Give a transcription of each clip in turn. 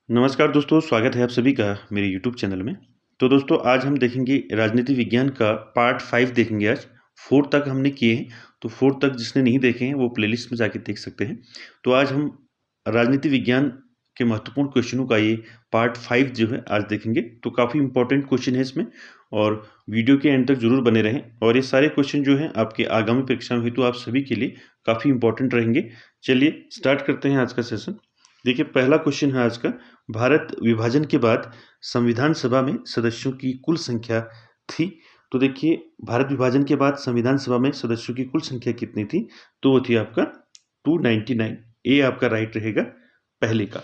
नमस्कार दोस्तों, स्वागत है आप सभी का मेरे यूट्यूब चैनल में। तो दोस्तों आज हम देखेंगे राजनीति विज्ञान का पार्ट 5 देखेंगे आज। 4 तक हमने किए हैं, तो 4 तक जिसने नहीं देखे हैं वो प्लेलिस्ट में जाके देख सकते हैं। तो आज हम राजनीति विज्ञान के महत्वपूर्ण क्वेश्चनों का ये पार्ट 5 जो है आज देखेंगे। तो काफ़ी इंपॉर्टेंट क्वेश्चन है इसमें और वीडियो के एंड तक जरूर बने रहें। और ये सारे क्वेश्चन जो हैं आपके आगामी परीक्षा में हेतु आप सभी के लिए काफ़ी इंपॉर्टेंट रहेंगे। चलिए स्टार्ट करते हैं आज का सेशन। देखिए पहला क्वेश्चन है आज का, भारत विभाजन के बाद संविधान सभा में सदस्यों की कुल संख्या थी। तो देखिए भारत विभाजन के बाद संविधान सभा में सदस्यों की कुल संख्या कितनी थी, तो वो थी आपका 299। ए आपका राइट रहेगा पहले का।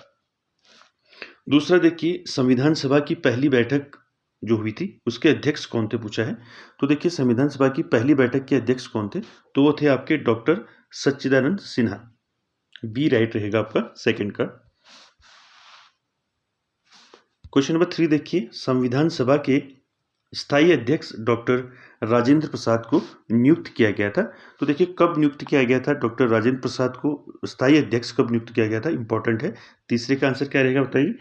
दूसरा देखिए संविधान सभा की पहली बैठक जो हुई थी उसके अध्यक्ष कौन थे पूछा है। तो देखिए संविधान सभा की पहली बैठक के अध्यक्ष कौन थे, तो वो थे आपके डॉक्टर सच्चिदानंद सिन्हा। बी राइट रहेगा आपका सेकंड का। क्वेश्चन नंबर 3 देखिए संविधान सभा के स्थायी अध्यक्ष डॉक्टर राजेंद्र प्रसाद को नियुक्त किया गया था। तो देखिए कब नियुक्त किया गया था डॉक्टर राजेंद्र प्रसाद को स्थायी अध्यक्ष कब नियुक्त किया गया था, इंपॉर्टेंट है। तीसरे का आंसर क्या रहेगा बताइए।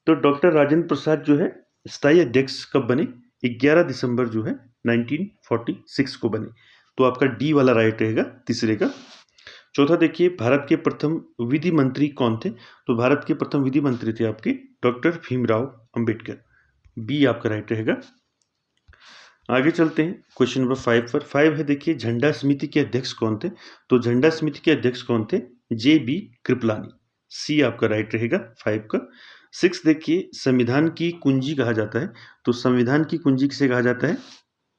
तो डॉक्टर राजेंद्र प्रसाद जो है स्थायी अध्यक्ष कब बने, 11 दिसंबर जो है 1946 को बने। तो आपका डी वाला राइट रहेगा तीसरे का। चौथा देखिए भारत के प्रथम विधि मंत्री कौन थे, तो भारत के प्रथम विधि मंत्री थे आपके डॉक्टर भीमराव अंबेडकर। बी आपका राइट रहेगा। आगे चलते हैं क्वेश्चन नंबर 5 पर। 5 है देखिए झंडा समिति के अध्यक्ष कौन थे, तो झंडा समिति के अध्यक्ष कौन थे, जे बी कृपलानी। सी आपका राइट रहेगा 5 का। 6 देखिए संविधान की कुंजी कहा जाता है, तो संविधान की कुंजी किसे कहा जाता है,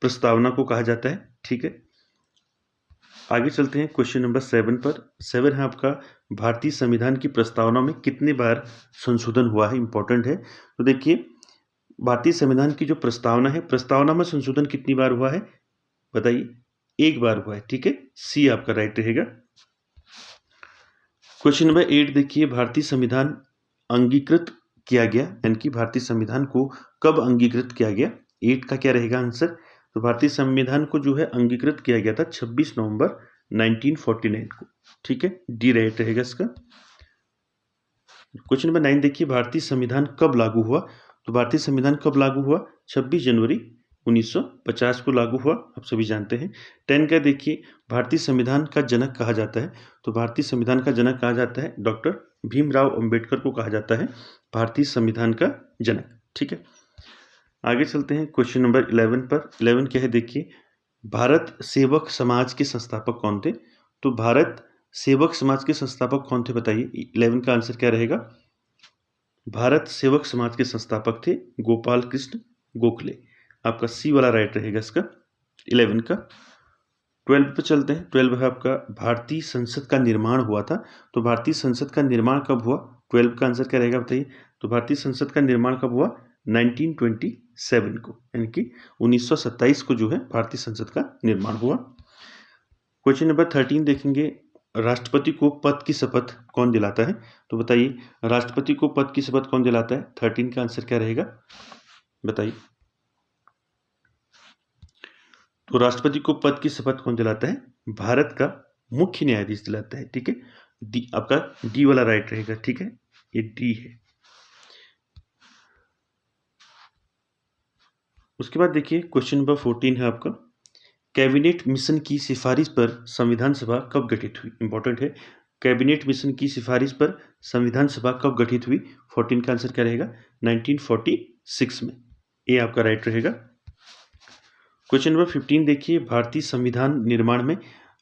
प्रस्तावना को कहा जाता है। ठीक है, आगे चलते हैं क्वेश्चन नंबर 7 पर। 7 है आपका भारतीय संविधान की प्रस्तावना में कितने बार संशोधन हुआ है, इंपॉर्टेंट है। तो देखिए भारतीय संविधान की जो प्रस्तावना है, प्रस्तावना में संशोधन कितनी बार हुआ है बताइए, एक बार हुआ है। ठीक है, सी आपका राइट रहेगा। क्वेश्चन नंबर 8 देखिए भारतीय संविधान अंगीकृत किया गया, यानी कि भारतीय संविधान को कब अंगीकृत किया गया। 8 का क्या रहेगा आंसर, तो भारतीय संविधान को जो है अंगीकृत किया गया था 26 नवंबर 1949 को। ठीक है, डी राइट रहेगा इसका। क्वेश्चन नंबर 9 देखिए भारतीय संविधान कब लागू हुआ, तो भारतीय संविधान कब लागू हुआ, 26 जनवरी 1950 को लागू हुआ, आप सभी जानते हैं। 10 का देखिए भारतीय संविधान का जनक कहा जाता है, तो भारतीय संविधान का जनक कहा जाता है डॉक्टर भीमराव अंबेडकर को कहा जाता है भारतीय संविधान का जनक। ठीक है, आगे चलते हैं क्वेश्चन नंबर 11 पर। 11 क्या है देखिए भारत सेवक समाज के संस्थापक कौन थे, तो भारत सेवक समाज के संस्थापक कौन थे बताइए। 11 का आंसर क्या रहेगा, भारत सेवक समाज के संस्थापक थे गोपाल कृष्ण गोखले। आपका सी वाला राइट रहेगा इसका 11 का। 12 पे चलते हैं। 12 है आपका भारतीय संसद का निर्माण हुआ था, तो भारतीय संसद का निर्माण कब हुआ, 12 का आंसर क्या रहेगा बताइए। तो भारतीय संसद का निर्माण कब हुआ, 1927 को, यानी कि 1927 को जो है भारतीय संसद का निर्माण हुआ। क्वेश्चन नंबर 13 देखेंगे राष्ट्रपति को पद की शपथ कौन दिलाता है, तो बताइए राष्ट्रपति को पद की शपथ कौन दिलाता है। 13 का आंसर क्या रहेगा बताइए। तो राष्ट्रपति को पद की शपथ कौन दिलाता है, भारत का मुख्य न्यायाधीश दिलाता है। ठीक है, डी आपका डी वाला राइट रहेगा। ठीक है, ये डी है। उसके बाद देखिए क्वेश्चन नंबर 14 है आपका कैबिनेट मिशन की सिफारिश पर संविधान सभा कब गठित हुई, इंपॉर्टेंट है। कैबिनेट मिशन की सिफारिश पर संविधान सभा कब गठित हुई, 14 का आंसर क्या रहेगा, 1946 में। ए आपका राइट रहेगा। क्वेश्चन नंबर 15 देखिए भारतीय संविधान निर्माण में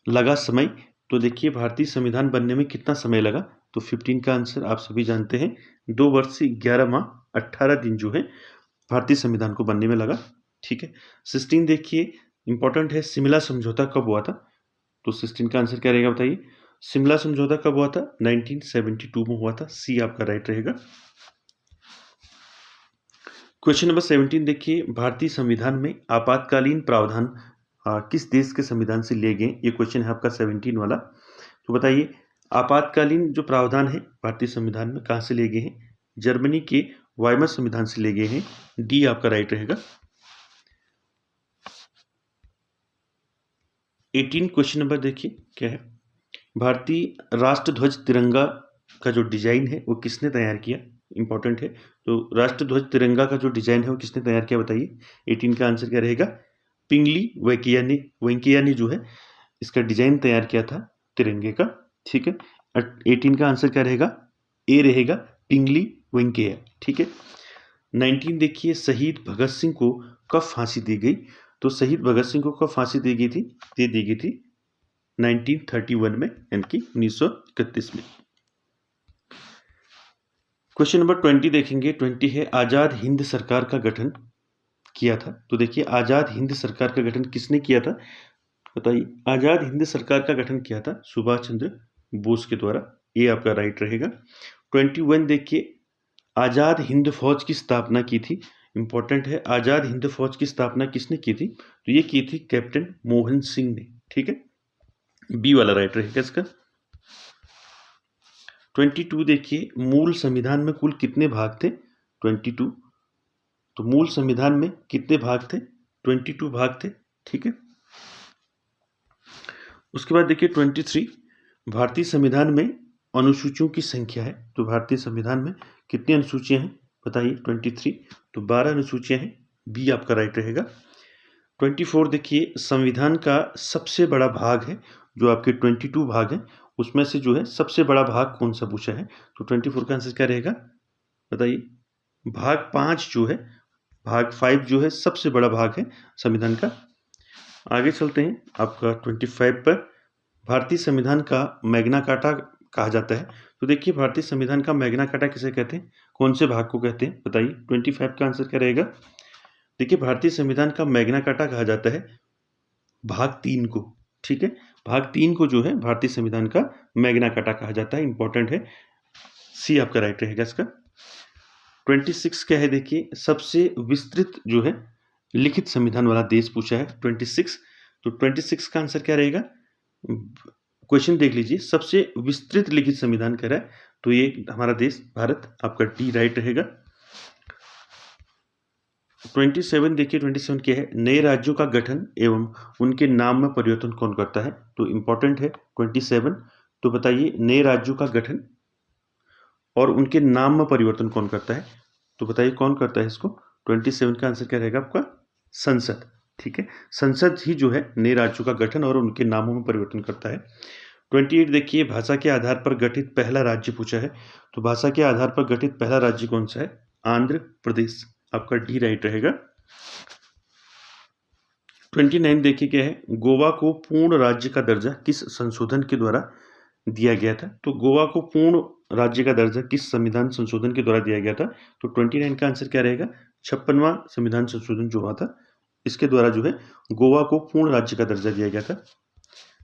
लगा समय, तो देखिए भारतीय संविधान बनने में कितना समय लगा, तो 15 का आंसर आप सभी जानते हैं 2 वर्ष से 11 माह 18 दिन जो है भारतीय संविधान को बनने में लगा। ठीक है, 16 देखिए इंपॉर्टेंट है शिमला समझौता कब हुआ था, तो 16 का आंसर क्या रहेगा बताइए। शिमला समझौता कब हुआ था, 1972 में हुआ था। सी आपका राइट रहेगा। क्वेश्चन नंबर 17 देखिए भारतीय संविधान में आपातकालीन प्रावधान किस देश के संविधान से लिए गए, ये क्वेश्चन है आपका 17 वाला। तो बताइए आपातकालीन जो प्रावधान है भारतीय संविधान में कहाँ से लिए गए हैं, जर्मनी के वाइमर संविधान से लिए गए हैं। डी आपका राइट रहेगा। 18 क्वेश्चन नंबर देखिए क्या है भारतीय राष्ट्र ध्वज तिरंगा का जो डिजाइन है वो किसने तैयार किया, इंपॉर्टेंट है। तो राष्ट्रध्वज तिरंगा का जो डिजाइन है वो किसने तैयार किया बताइए। 18 का आंसर क्या रहेगा, पिंगली वेंकैया ने जो है इसका डिजाइन तैयार किया था तिरंगे का, ठीक है। 18 का आंसर क्या रहेगा, ए रहेगा, पिंगली वेंकैया, ठीक है। 19 देखिए, शहीद भगत सिंह को कब फांसी दी गई। तो शहीद भगत सिंह को कब फांसी दी गई थी, दे दी गई थी 1931 में, यानी कि 1931 में। क्वेश्चन नंबर 20 देखेंगे। 20 है, आजाद हिंद सरकार का गठन किया था। तो देखिए, आजाद हिंद सरकार का गठन किसने किया था बताइए। आजाद हिंद सरकार का गठन किया था सुभाष चंद्र बोस के द्वारा, ये आपका राइट रहेगा। 21 देखिए, आजाद हिंद फौज की स्थापना की थी। इंपॉर्टेंट है, आजाद हिंद फौज की स्थापना किसने की थी, तो ये की थी कैप्टन मोहन सिंह ने, ठीक है। बी वाला राइट रहेगा इसका। 22 देखिए, मूल संविधान में कुल कितने भाग थे, 22। तो मूल संविधान में कितने भाग थे, 22 भाग थे, ठीक है। उसके बाद देखिए 23, भारतीय संविधान में अनुसूचियों की संख्या है। तो भारतीय संविधान में कितनी अनुसूचियां हैं बताइए, 23। तो 12 अनुसूचियां हैं, बी आपका राइट रहेगा। 24 देखिए, संविधान का सबसे बड़ा भाग है, जो आपके 22 भाग हैं उसमें से जो है सबसे बड़ा भाग कौन सा पूछा है। तो 24 का आंसर क्या रहेगा बताइए, भाग 5 जो है, भाग 5 जो है सबसे बड़ा भाग है संविधान का। आगे चलते हैं आपका 25 पर, भारतीय संविधान का मैग्ना कार्टा कहा जाता है। तो देखिए, भारतीय संविधान का मैग्ना कार्टा किसे कहते हैं, कौन से भाग को कहते हैं बताइए। 25 का आंसर क्या रहेगा, देखिए भारतीय संविधान का मैग्ना कार्टा कहा जाता है भाग 3 को, ठीक है। भाग 3 को जो है भारतीय संविधान का मैग्ना कार्टा कहा जाता है, इंपॉर्टेंट है, सी आपका राइट रहेगा इसका। 26 क्या है देखिए, सबसे विस्तृत जो है लिखित संविधान वाला देश पूछा है 26। तो 26 का आंसर क्या रहेगा, क्वेश्चन देख लीजिए, सबसे विस्तृत लिखित संविधान कह रहा है, तो ये हमारा देश भारत, आपका डी राइट रहेगा। 27 देखिए, 27 क्या है, नए राज्यों का गठन एवं उनके नाम में परिवर्तन कौन करता है। तो इंपॉर्टेंट है 27। तो बताइए, नए राज्यों का गठन और उनके नाम में परिवर्तन कौन करता है, तो बताइए कौन करता है इसको। 27 का आंसर क्या रहेगा आपका, संसद, ठीक है। संसद ही जो है नए राज्यों का गठन और उनके नामों में परिवर्तन करता है। 28 देखिए, भाषा के आधार पर गठित पहला राज्य पूछा है। तो भाषा के आधार पर गठित पहला राज्य कौन सा है, आंध्र प्रदेश, आपका डी राइट रहेगा। 29 देखिए क्या है, गोवा को पूर्ण राज्य का दर्जा किस संशोधन के द्वारा दिया गया था। तो गोवा को पूर्ण राज्य का दर्जा किस संविधान संशोधन के द्वारा दिया गया था। तो 29 का आंसर क्या रहेगा, 56वां संविधान संशोधन जो हुआ था, इसके द्वारा जो है गोवा को पूर्ण राज्य का दर्जा दिया गया था।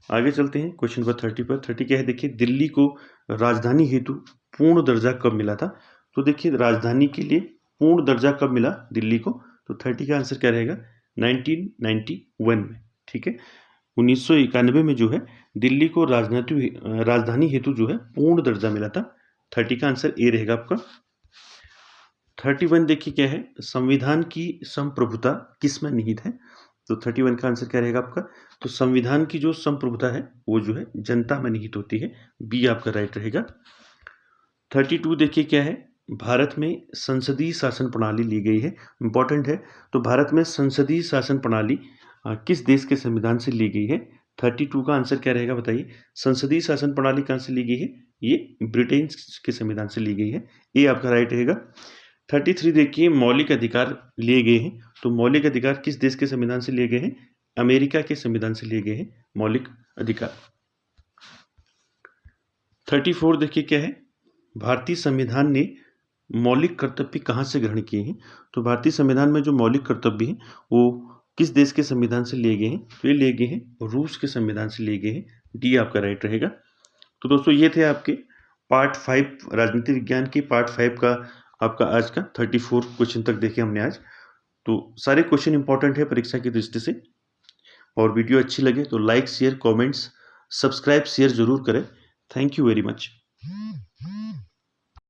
आगे चलते हैं क्वेश्चन नंबर 30 पर। 30 क्या है देखिए, दिल्ली को राजधानी हेतु पूर्ण दर्जा कब मिला था। तो देखिए, राजधानी के लिए पूर्ण दर्जा कब मिला दिल्ली को। तो 30 का आंसर क्या रहेगा, 1991 में, ठीक है। 1991 में जो है दिल्ली को राजधानी हेतु जो है पूर्ण दर्जा मिला था। 30 का आंसर ए रहेगा आपका। 31 देखिए क्या है, संविधान की संप्रभुता किसमें निहित है। तो 31 का आंसर क्या रहेगा आपका, तो संविधान की जो संप्रभुता है वो जो है जनता में निहित होती है, बी आपका राइट रहेगा। 32 देखिए क्या है, भारत में संसदीय शासन प्रणाली ली गई है, इंपॉर्टेंट है। तो भारत में संसदीय शासन प्रणाली किस देश के संविधान से ली गई है। 32 का आंसर क्या रहेगा बताइए, संसदीय शासन प्रणाली कहाँ से ली गई है, ये ब्रिटेन के संविधान से ली गई है, ये आपका राइट रहेगा। 33 देखिए, मौलिक अधिकार लिए गए हैं। तो मौलिक अधिकार किस देश के संविधान से लिए गए हैं, अमेरिका के संविधान से लिए गए हैं मौलिक अधिकार। 34 देखिए क्या है, भारतीय संविधान ने मौलिक कर्तव्य कहाँ से ग्रहण किए हैं। तो भारतीय संविधान में जो मौलिक कर्तव्य हैं वो किस देश के संविधान से लिए गए हैं, तो ये लिए गए हैं रूस के संविधान से लिए गए हैं, डी आपका राइट रहेगा। तो दोस्तों ये थे आपके पार्ट 5 राजनीति विज्ञान के पार्ट 5 का आपका आज का 34 क्वेश्चन तक देखे हमने आज। तो सारे क्वेश्चन इंपॉर्टेंट है परीक्षा की दृष्टि से, और वीडियो अच्छी लगे तो like share comments subscribe share जरूर करें। Thank you very much.